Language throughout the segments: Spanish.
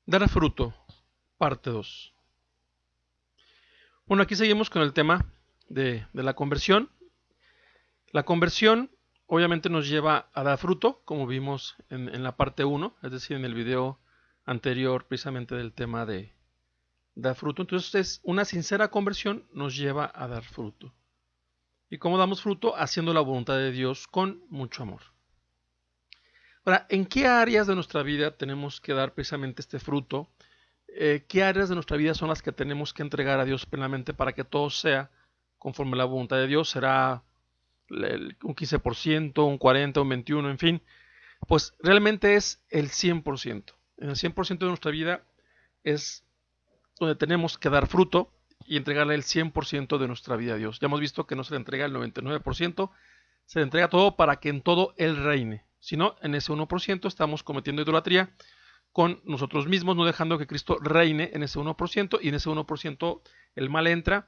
Dar fruto, parte 2. Bueno, aquí seguimos con el tema de la conversión. La conversión obviamente nos lleva a dar fruto, como vimos en la parte 1, es decir, en el video anterior precisamente del tema de dar fruto. Entonces, una sincera conversión nos lleva a dar fruto. ¿Y cómo damos fruto? Haciendo la voluntad de Dios con mucho amor. Ahora, ¿en qué áreas de nuestra vida tenemos que dar precisamente este fruto? ¿Qué áreas de nuestra vida son las que tenemos que entregar a Dios plenamente para que todo sea conforme a la voluntad de Dios? ¿Será un 15%, un 40%, un 21%, en fin? Pues realmente es el 100%. En el 100% de nuestra vida es donde tenemos que dar fruto y entregarle el 100% de nuestra vida a Dios. Ya hemos visto que no se le entrega el 99%, se le entrega todo para que en todo Él reine. Si no, en ese 1% estamos cometiendo idolatría con nosotros mismos, no dejando que Cristo reine en ese 1%, y en ese 1% el mal entra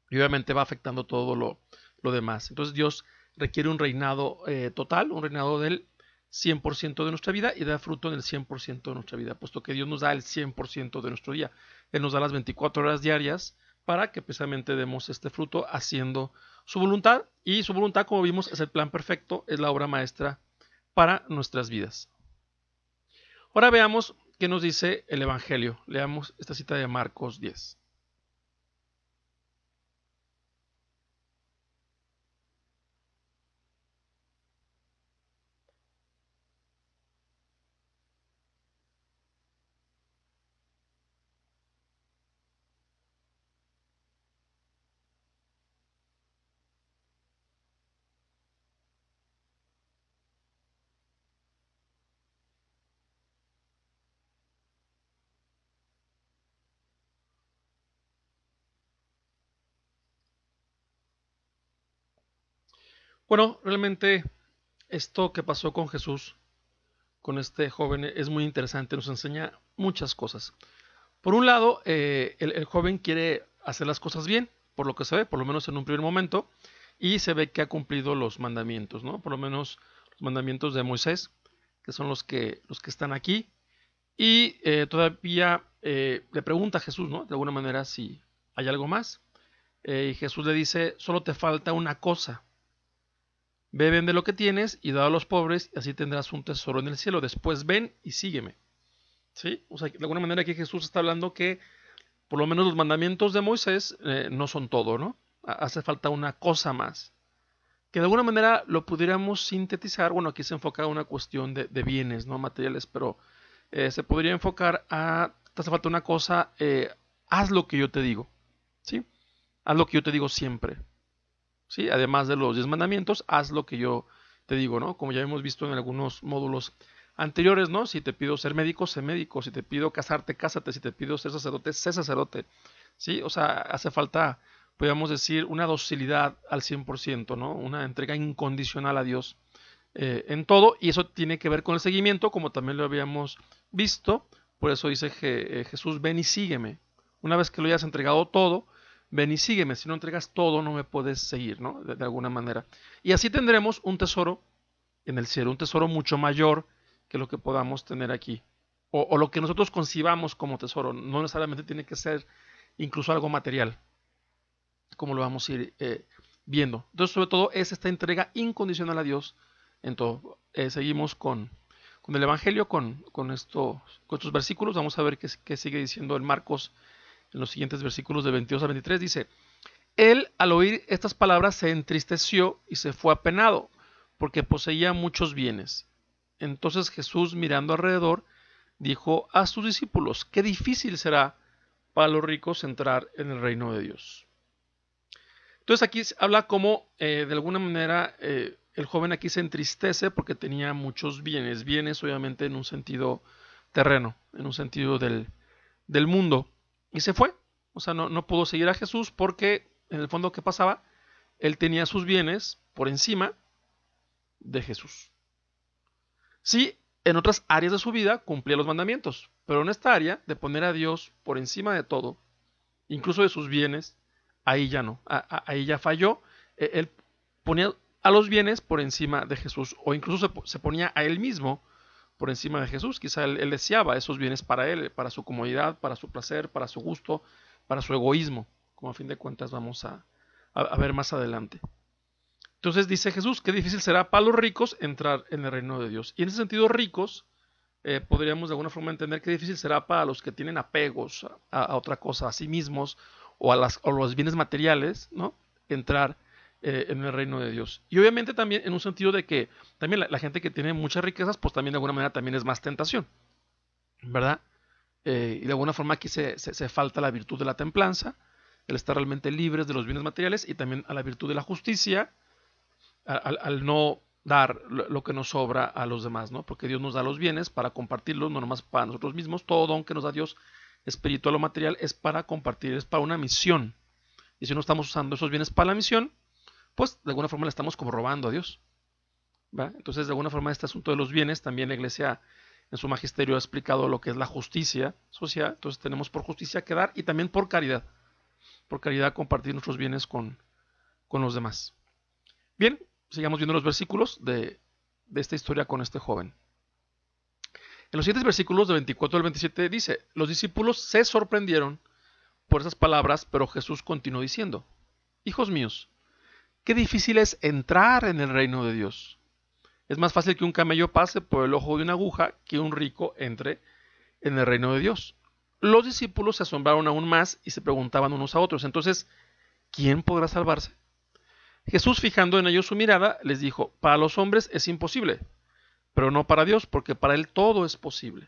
y obviamente va afectando todo lo demás. Entonces Dios requiere un reinado total, un reinado del 100% de nuestra vida y da fruto en el 100% de nuestra vida, puesto que Dios nos da el 100% de nuestro día. Él nos da las 24 horas diarias para que precisamente demos este fruto haciendo su voluntad, y su voluntad, como vimos, es el plan perfecto, es la obra maestra para nuestras vidas. Ahora veamos qué nos dice el Evangelio. Leamos esta cita de Marcos 10. Bueno, realmente esto que pasó con Jesús, con este joven, es muy interesante, nos enseña muchas cosas. Por un lado, el joven quiere hacer las cosas bien, por lo que se ve, por lo menos en un primer momento, y se ve que ha cumplido los mandamientos, ¿no? Por lo menos los mandamientos de Moisés, que son los que están aquí, y todavía le pregunta a Jesús, ¿no? De alguna manera, si hay algo más. Y Jesús le dice: solo te falta una cosa. Ve, vende lo que tienes y da a los pobres, y así tendrás un tesoro en el cielo. Después ven y sígueme. ¿Sí? O sea, de alguna manera aquí Jesús está hablando que por lo menos los mandamientos de Moisés no son todo, ¿no? Hace falta una cosa más. Que de alguna manera lo pudiéramos sintetizar. Bueno, aquí se enfoca a una cuestión de bienes, no materiales, pero se podría enfocar a: te hace falta una cosa, haz lo que yo te digo. ¿Sí? Haz lo que yo te digo siempre. ¿Sí? Además de los 10 mandamientos, haz lo que yo te digo, ¿no? Como ya hemos visto en algunos módulos anteriores, ¿no? Si te pido ser médico, sé médico. Si te pido casarte, cásate. Si te pido ser sacerdote, sé sacerdote. ¿Sí? O sea, hace falta, podríamos decir, una docilidad al 100%, ¿no? Una entrega incondicional a Dios en todo, y eso tiene que ver con el seguimiento, como también lo habíamos visto. Por eso dice Jesús: ven y sígueme. Una vez que lo hayas entregado todo, ven y sígueme. Si no entregas todo, no me puedes seguir, ¿no? De alguna manera. Y así tendremos un tesoro en el cielo, un tesoro mucho mayor que lo que podamos tener aquí, o lo que nosotros concibamos como tesoro. No necesariamente tiene que ser incluso algo material, como lo vamos a ir viendo. Entonces, sobre todo, es esta entrega incondicional a Dios en todo. Seguimos con el Evangelio, con estos versículos. Vamos a ver qué sigue diciendo en Marcos en los siguientes versículos de 22 a 23. Dice: él, al oír estas palabras, se entristeció y se fue apenado, porque poseía muchos bienes. Entonces Jesús, mirando alrededor, dijo a sus discípulos: qué difícil será para los ricos entrar en el reino de Dios. Entonces aquí habla como de alguna manera el joven aquí se entristece porque tenía muchos bienes. Bienes obviamente en un sentido terreno, en un sentido del mundo. Y se fue. O sea, no pudo seguir a Jesús porque en el fondo, ¿qué pasaba? Él tenía sus bienes por encima de Jesús. Sí, en otras áreas de su vida cumplía los mandamientos, pero en esta área de poner a Dios por encima de todo, incluso de sus bienes, ahí ya no, ahí ya falló. Él ponía a los bienes por encima de Jesús, o incluso se ponía a él mismo por encima de Jesús. Quizá él deseaba esos bienes para él, para su comodidad, para su placer, para su gusto, para su egoísmo, como a fin de cuentas vamos a ver más adelante. Entonces dice Jesús, qué difícil será para los ricos entrar en el reino de Dios. Y en ese sentido, ricos, podríamos de alguna forma entender qué difícil será para los que tienen apegos a otra cosa, a sí mismos o a los bienes materiales, ¿no? Entrar en el reino de Dios. Y obviamente también en un sentido de que también la gente que tiene muchas riquezas, pues también de alguna manera también es más tentación, ¿verdad? Y de alguna forma aquí se falta la virtud de la templanza, el estar realmente libres de los bienes materiales y también a la virtud de la justicia, al no dar lo que nos sobra a los demás, ¿no? Porque Dios nos da los bienes para compartirlos, no nomás para nosotros mismos. Todo don que nos da Dios, espiritual o material, es para compartir, es para una misión. Y si no estamos usando esos bienes para la misión, pues de alguna forma le estamos como robando a Dios, ¿va? Entonces, de alguna forma, este asunto de los bienes, también la Iglesia en su magisterio ha explicado lo que es la justicia social. Entonces, tenemos por justicia que dar y también por caridad compartir nuestros bienes con los demás. Bien, sigamos viendo los versículos de esta historia con este joven. En los siguientes versículos, de 24 al 27, dice: los discípulos se sorprendieron por esas palabras, pero Jesús continuó diciendo: hijos míos, qué difícil es entrar en el reino de Dios. Es más fácil que un camello pase por el ojo de una aguja que un rico entre en el reino de Dios. Los discípulos se asombraron aún más y se preguntaban unos a otros: entonces, ¿quién podrá salvarse? Jesús, fijando en ellos su mirada, les dijo: para los hombres es imposible, pero no para Dios, porque para Él todo es posible.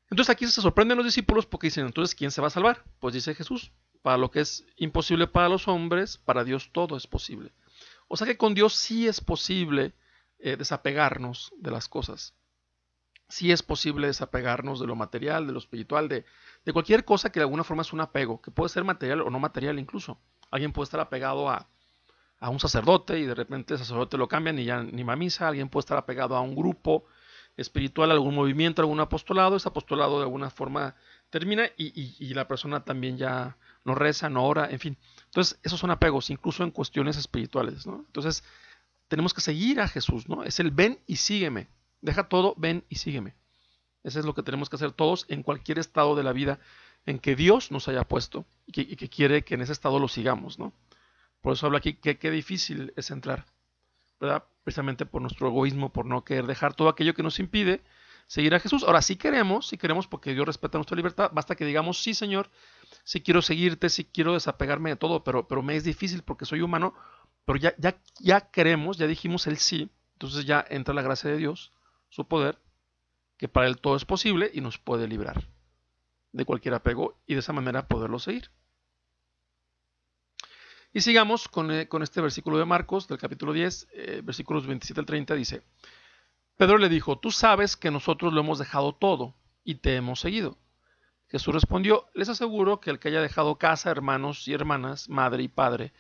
Entonces aquí se sorprenden los discípulos porque dicen: entonces, ¿quién se va a salvar? Pues dice Jesús: para lo que es imposible para los hombres, para Dios todo es posible. O sea que con Dios sí es posible desapegarnos de las cosas. Sí es posible desapegarnos de lo material, de lo espiritual, de cualquier cosa que de alguna forma es un apego, que puede ser material o no material incluso. Alguien puede estar apegado a un sacerdote y de repente el sacerdote lo cambian y ya ni va a misa. Alguien puede estar apegado a un grupo espiritual, a algún movimiento, a algún apostolado. Ese apostolado de alguna forma termina y la persona también ya no reza, no ora, en fin. Entonces esos son apegos, incluso en cuestiones espirituales, ¿no? Entonces tenemos que seguir a Jesús, ¿no? Es el ven y sígueme. Deja todo, ven y sígueme. Eso es lo que tenemos que hacer todos en cualquier estado de la vida en que Dios nos haya puesto y que quiere que en ese estado lo sigamos, ¿no? Por eso habla aquí que qué difícil es entrar, ¿verdad? Precisamente por nuestro egoísmo, por no querer dejar todo aquello que nos impide seguir a Jesús. Ahora, sí queremos porque Dios respeta nuestra libertad, basta que digamos: sí, Señor, sí quiero seguirte, sí quiero desapegarme de todo, pero me es difícil porque soy humano. Pero ya queremos, ya dijimos el sí, entonces ya entra la gracia de Dios, su poder, que para Él todo es posible y nos puede librar de cualquier apego y de esa manera poderlo seguir. Y sigamos con este versículo de Marcos, del capítulo 10, versículos 27 al 30, dice: Pedro le dijo: tú sabes que nosotros lo hemos dejado todo y te hemos seguido. Jesús respondió: les aseguro que el que haya dejado casa, hermanos y hermanas, madre y padre,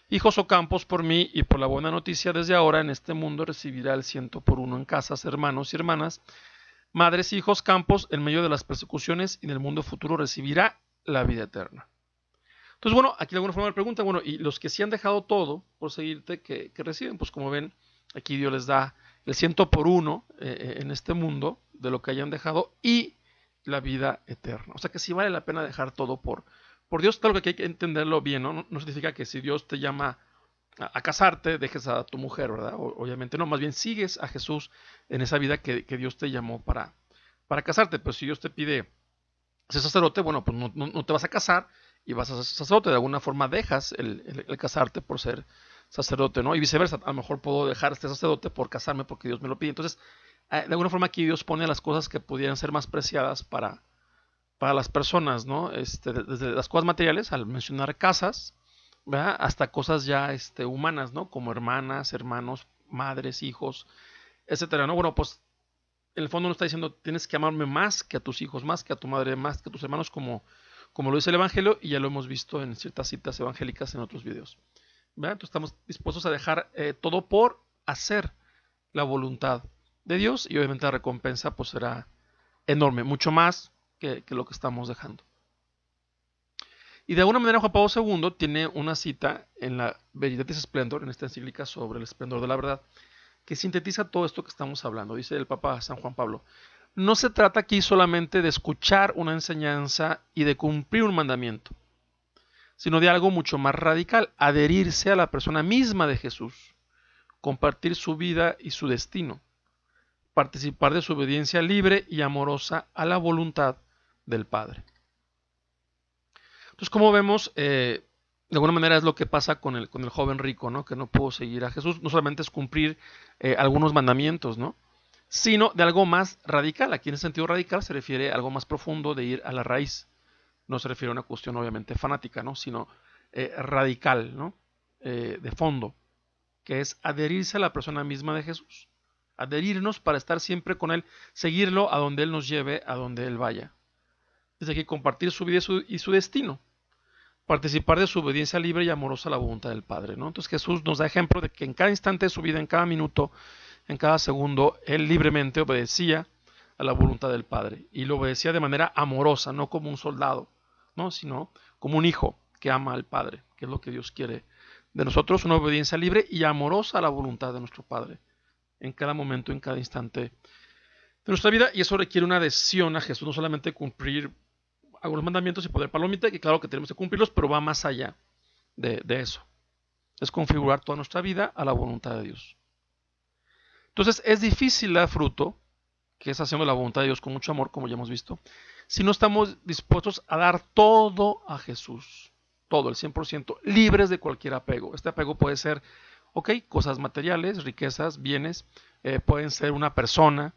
hijos o campos por mí y por la buena noticia, desde ahora en este mundo recibirá el 100 por 1 en casas, hermanos y hermanas, madres, hijos, campos, en medio de las persecuciones, y en el mundo futuro recibirá la vida eterna. Entonces, bueno, aquí de alguna forma me pregunta: bueno, y los que sí han dejado todo por seguirte, ¿qué reciben? Pues como ven, aquí Dios les da el 100 por 1 en este mundo de lo que hayan dejado y la vida eterna. O sea que sí vale la pena dejar todo por Dios. Claro que hay que entenderlo bien, ¿no? No significa que si Dios te llama a casarte, dejes a tu mujer, ¿verdad? Obviamente no, más bien sigues a Jesús en esa vida que Dios te llamó para casarte. Pero si Dios te pide ser sacerdote, bueno, pues no te vas a casar y vas a ser sacerdote. De alguna forma dejas el casarte por ser sacerdote, ¿no? Y viceversa, a lo mejor puedo dejar este sacerdote por casarme porque Dios me lo pide. Entonces, de alguna forma aquí Dios pone las cosas que pudieran ser más preciadas para las personas, ¿no? Desde las cosas materiales, al mencionar casas, ¿verdad? Hasta cosas ya humanas, ¿no? Como hermanas, hermanos, madres, hijos, etcétera, ¿no? Bueno, pues en el fondo nos está diciendo: tienes que amarme más que a tus hijos, más que a tu madre, más que a tus hermanos, como lo dice el Evangelio, y ya lo hemos visto en ciertas citas evangélicas en otros videos, ¿verdad? Entonces estamos dispuestos a dejar todo por hacer la voluntad de Dios, y obviamente la recompensa pues será enorme, mucho más que lo que estamos dejando. Y de alguna manera Juan Pablo II tiene una cita en la Veritatis Splendor, en esta encíclica sobre el esplendor de la verdad, que sintetiza todo esto que estamos hablando. Dice el Papa San Juan Pablo: no se trata aquí solamente de escuchar una enseñanza y de cumplir un mandamiento, sino de algo mucho más radical: adherirse a la persona misma de Jesús, compartir su vida y su destino, participar de su obediencia libre y amorosa a la voluntad del Padre. Entonces, como vemos, de alguna manera es lo que pasa con el joven rico, ¿no? Que no pudo seguir a Jesús. No solamente es cumplir algunos mandamientos, ¿no? Sino de algo más radical. Aquí en el sentido radical se refiere a algo más profundo, de ir a la raíz. No se refiere a una cuestión obviamente fanática, ¿no? Sino radical, ¿no? De fondo, que es adherirse a la persona misma de Jesús. Adherirnos para estar siempre con Él, seguirlo a donde Él nos lleve, a donde Él vaya. Desde aquí compartir su vida y su destino. Participar de su obediencia libre y amorosa a la voluntad del Padre, ¿no? Entonces Jesús nos da ejemplo de que en cada instante de su vida, en cada minuto, en cada segundo, Él libremente obedecía a la voluntad del Padre. Y lo obedecía de manera amorosa, no como un soldado, ¿no? Sino como un hijo que ama al Padre, que es lo que Dios quiere de nosotros, una obediencia libre y amorosa a la voluntad de nuestro Padre, en cada momento, en cada instante de nuestra vida. Y eso requiere una adhesión a Jesús, no solamente cumplir algunos mandamientos y poner palomita, que claro que tenemos que cumplirlos, pero va más allá de eso. Es configurar toda nuestra vida a la voluntad de Dios. Entonces es difícil dar fruto, que es haciendo la voluntad de Dios con mucho amor, como ya hemos visto, si no estamos dispuestos a dar todo a Jesús, todo, el 100%, libres de cualquier apego. Este apego puede ser, cosas materiales, riquezas, bienes, pueden ser una persona,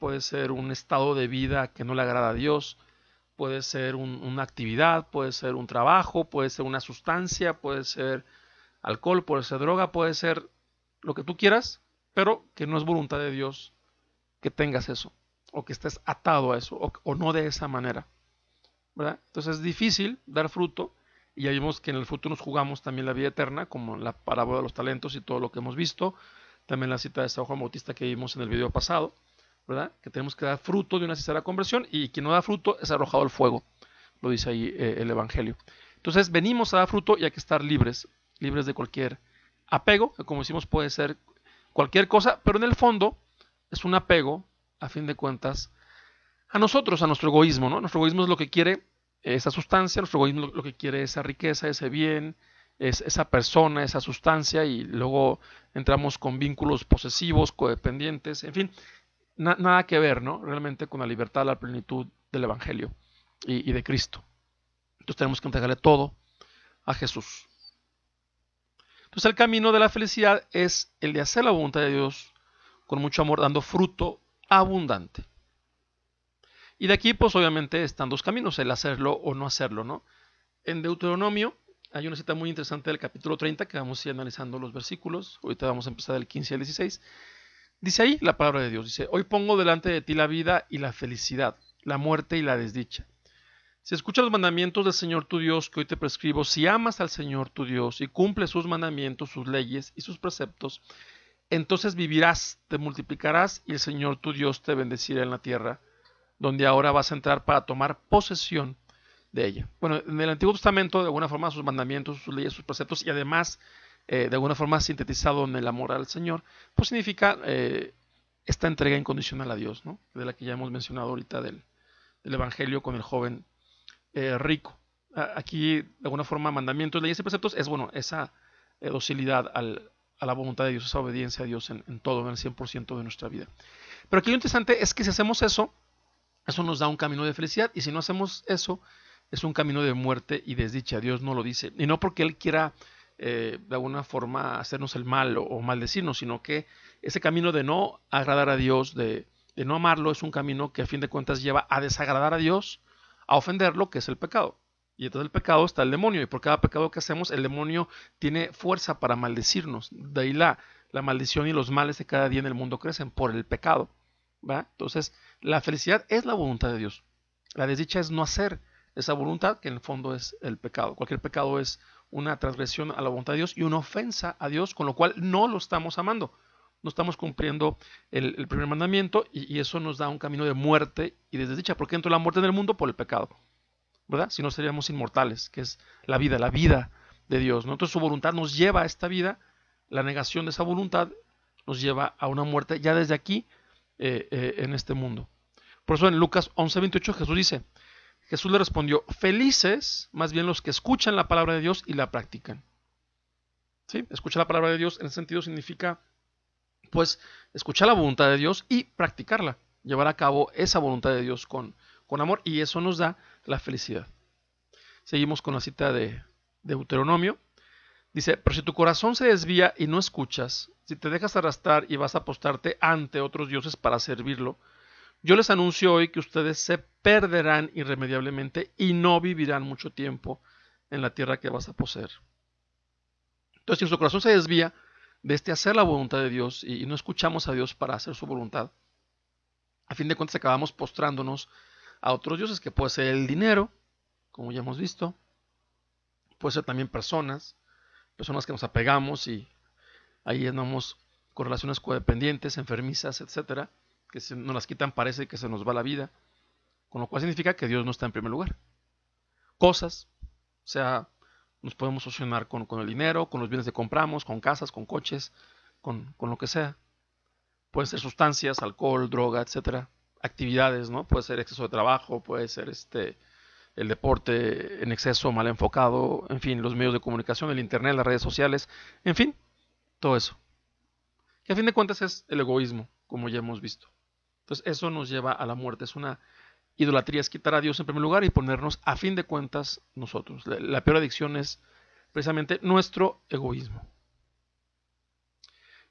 puede ser un estado de vida que no le agrada a Dios, puede ser una actividad, puede ser un trabajo, puede ser una sustancia, puede ser alcohol, puede ser droga, puede ser lo que tú quieras, pero que no es voluntad de Dios que tengas eso, o que estés atado a eso, o no de esa manera, ¿verdad? Entonces es difícil dar fruto, y ya vimos que en el fruto nos jugamos también la vida eterna, como en la parábola de los talentos y todo lo que hemos visto, también la cita de San Juan Bautista que vimos en el video pasado, ¿verdad? Que tenemos que dar fruto de una sincera conversión, y quien no da fruto es arrojado al fuego, lo dice ahí el Evangelio. Entonces venimos a dar fruto y hay que estar libres de cualquier apego, que como decimos puede ser cualquier cosa, pero en el fondo es un apego, a fin de cuentas, a nosotros, a nuestro egoísmo, ¿no? Nuestro egoísmo es lo que quiere esa sustancia, nuestro egoísmo lo que quiere esa riqueza, ese bien, esa persona, esa sustancia, y luego entramos con vínculos posesivos, codependientes, en fin, nada que ver, ¿no? Realmente con la libertad, la plenitud del Evangelio y de Cristo. Entonces tenemos que entregarle todo a Jesús. Entonces el camino de la felicidad es el de hacer la voluntad de Dios con mucho amor, dando fruto abundante. Y de aquí, pues obviamente están dos caminos, el hacerlo o no hacerlo, ¿no? En Deuteronomio hay una cita muy interesante del capítulo 30, que vamos a ir analizando los versículos. Ahorita vamos a empezar del 15 al 16. Dice ahí la palabra de Dios, dice: hoy pongo delante de ti la vida y la felicidad, la muerte y la desdicha. Si escuchas los mandamientos del Señor tu Dios que hoy te prescribo, si amas al Señor tu Dios y cumples sus mandamientos, sus leyes y sus preceptos, entonces vivirás, te multiplicarás y el Señor tu Dios te bendecirá en la tierra, donde ahora vas a entrar para tomar posesión de ella. Bueno, en el Antiguo Testamento, de alguna forma, sus mandamientos, sus leyes, sus preceptos, y además, de alguna forma, sintetizado en el amor al Señor, pues significa esta entrega incondicional a Dios, ¿no? De la que ya hemos mencionado ahorita del Evangelio con el joven rico. Aquí, de alguna forma, mandamientos, leyes y preceptos es, bueno, esa docilidad a la voluntad de Dios, esa obediencia a Dios en todo, en el 100% de nuestra vida. Pero aquí lo interesante es que si hacemos eso nos da un camino de felicidad, y si no hacemos eso, es un camino de muerte y desdicha. Dios no lo dice, y no porque Él quiera de alguna forma hacernos el mal o maldecirnos, sino que ese camino de no agradar a Dios, de no amarlo, es un camino que a fin de cuentas lleva a desagradar a Dios, a ofenderlo, que es el pecado. Y entonces el pecado está el demonio, y por cada pecado que hacemos, el demonio tiene fuerza para maldecirnos. De ahí la maldición y los males de cada día en el mundo crecen por el pecado, ¿va? Entonces la felicidad es la voluntad de Dios. La desdicha es no hacer esa voluntad, que en el fondo es el pecado. Cualquier pecado es una transgresión a la voluntad de Dios y una ofensa a Dios, con lo cual no lo estamos amando. No estamos cumpliendo el primer mandamiento, y eso nos da un camino de muerte y de desdicha. ¿Por qué entró la muerte en el mundo? Por el pecado, ¿verdad? Si no, seríamos inmortales, que es la vida de Dios, ¿no? Entonces su voluntad nos lleva a esta vida, la negación de esa voluntad nos lleva a una muerte ya desde aquí en este mundo. Por eso en Lucas 11:28 Jesús dice, Jesús le respondió, felices más bien los que escuchan la palabra de Dios y la practican. ¿Sí? Escuchar la palabra de Dios en ese sentido significa, pues, escuchar la voluntad de Dios y practicarla, llevar a cabo esa voluntad de Dios con amor, y eso nos da la felicidad. Seguimos con la cita de Deuteronomio. Dice, pero si tu corazón se desvía y no escuchas, si te dejas arrastrar y vas a apostarte ante otros dioses para servirlo, yo les anuncio hoy que ustedes se perderán irremediablemente y no vivirán mucho tiempo en la tierra que vas a poseer. Entonces, si nuestro corazón se desvía de hacer la voluntad de Dios y no escuchamos a Dios para hacer su voluntad, a fin de cuentas acabamos postrándonos a otros dioses, que puede ser el dinero, como ya hemos visto, puede ser también personas que nos apegamos y ahí andamos con relaciones codependientes, enfermizas, etcétera, que si nos las quitan parece que se nos va la vida, con lo cual significa que Dios no está en primer lugar. Cosas, o sea, nos podemos obsesionar con el dinero, con los bienes que compramos, con casas, con coches, con lo que sea. Pueden ser sustancias, alcohol, droga, etcétera. Actividades, ¿no? Puede ser exceso de trabajo, puede ser el deporte en exceso, mal enfocado, en fin, los medios de comunicación, el internet, las redes sociales, en fin, todo eso. Que a fin de cuentas es el egoísmo, como ya hemos visto. Entonces eso nos lleva a la muerte, es una idolatría, es quitar a Dios en primer lugar y ponernos a fin de cuentas nosotros. La peor adicción es precisamente nuestro egoísmo.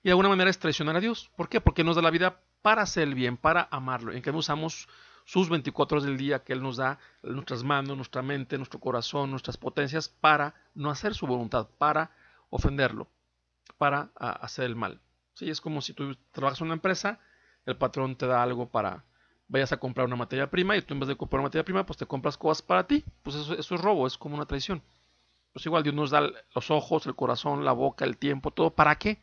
Y de alguna manera es traicionar a Dios. ¿Por qué? Porque nos da la vida para hacer el bien, para amarlo. En que usamos sus 24 horas del día que Él nos da, nuestras manos, nuestra mente, nuestro corazón, nuestras potencias, para no hacer su voluntad, para ofenderlo, para hacer el mal. ¿Sí? Es como si tú trabajas en una empresa, el patrón te da algo para vayas a comprar una materia prima y tú en vez de comprar una materia prima, pues te compras cosas para ti. Pues eso es robo, es como una traición. Pues igual Dios nos da los ojos, el corazón, la boca, el tiempo, todo. ¿Para qué?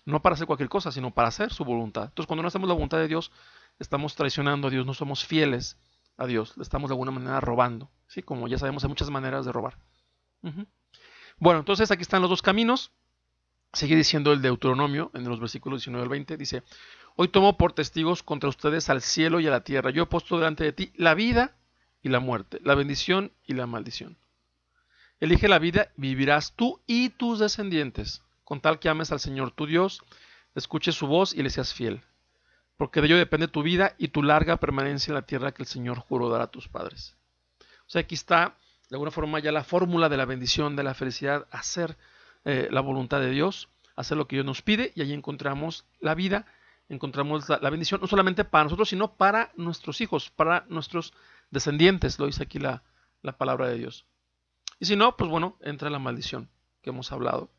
No para hacer cualquier cosa, sino para hacer su voluntad. Entonces, cuando no hacemos la voluntad de Dios, estamos traicionando a Dios, no somos fieles a Dios, le estamos de alguna manera robando. ¿Sí? Como ya sabemos, hay muchas maneras de robar. Bueno, entonces aquí están los dos caminos. Sigue diciendo el Deuteronomio, en los versículos 19 al 20, dice, hoy tomo por testigos contra ustedes al cielo y a la tierra. Yo he puesto delante de ti la vida y la muerte, la bendición y la maldición. Elige la vida, vivirás tú y tus descendientes, con tal que ames al Señor tu Dios, escuches su voz y le seas fiel. Porque de ello depende tu vida y tu larga permanencia en la tierra que el Señor juró dar a tus padres. O sea, aquí está, de alguna forma, ya la fórmula de la bendición, de la felicidad, hacer la voluntad de Dios, hacer lo que Dios nos pide, y ahí encontramos la vida, encontramos la bendición, no solamente para nosotros, sino para nuestros hijos, para nuestros descendientes, lo dice aquí la palabra de Dios. Y si no, pues bueno, entra la maldición que hemos hablado,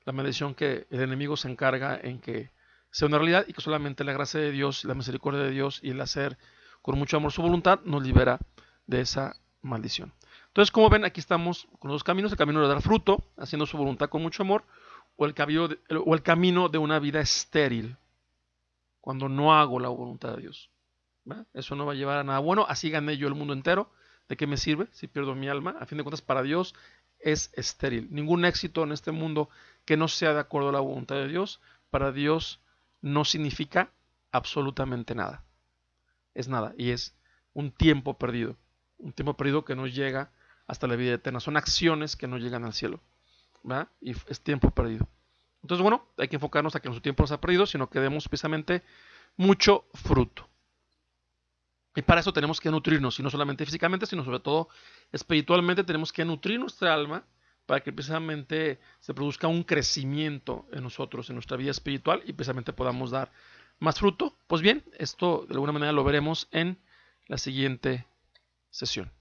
la maldición que el enemigo se encarga en que sea una realidad y que solamente la gracia de Dios, la misericordia de Dios y el hacer con mucho amor su voluntad nos libera de esa maldición. Entonces, como ven, aquí estamos con los dos caminos, el camino de dar fruto, haciendo su voluntad con mucho amor, o el camino de una vida estéril, cuando no hago la voluntad de Dios. ¿Va? Eso no va a llevar a nada bueno, así gané yo el mundo entero, ¿de qué me sirve si pierdo mi alma? A fin de cuentas, para Dios es estéril. Ningún éxito en este mundo que no sea de acuerdo a la voluntad de Dios, para Dios no significa absolutamente nada. Es nada, y es un tiempo perdido que no llega hasta la vida eterna. Son acciones que no llegan al cielo, ¿verdad? Y es tiempo perdido. Entonces, bueno, hay que enfocarnos a que nuestro tiempo no se ha perdido, sino que demos precisamente mucho fruto. Y para eso tenemos que nutrirnos, y no solamente físicamente, sino sobre todo espiritualmente. Tenemos que nutrir nuestra alma para que precisamente se produzca un crecimiento en nosotros, en nuestra vida espiritual, y precisamente podamos dar más fruto. Pues bien, esto de alguna manera lo veremos en la siguiente sesión.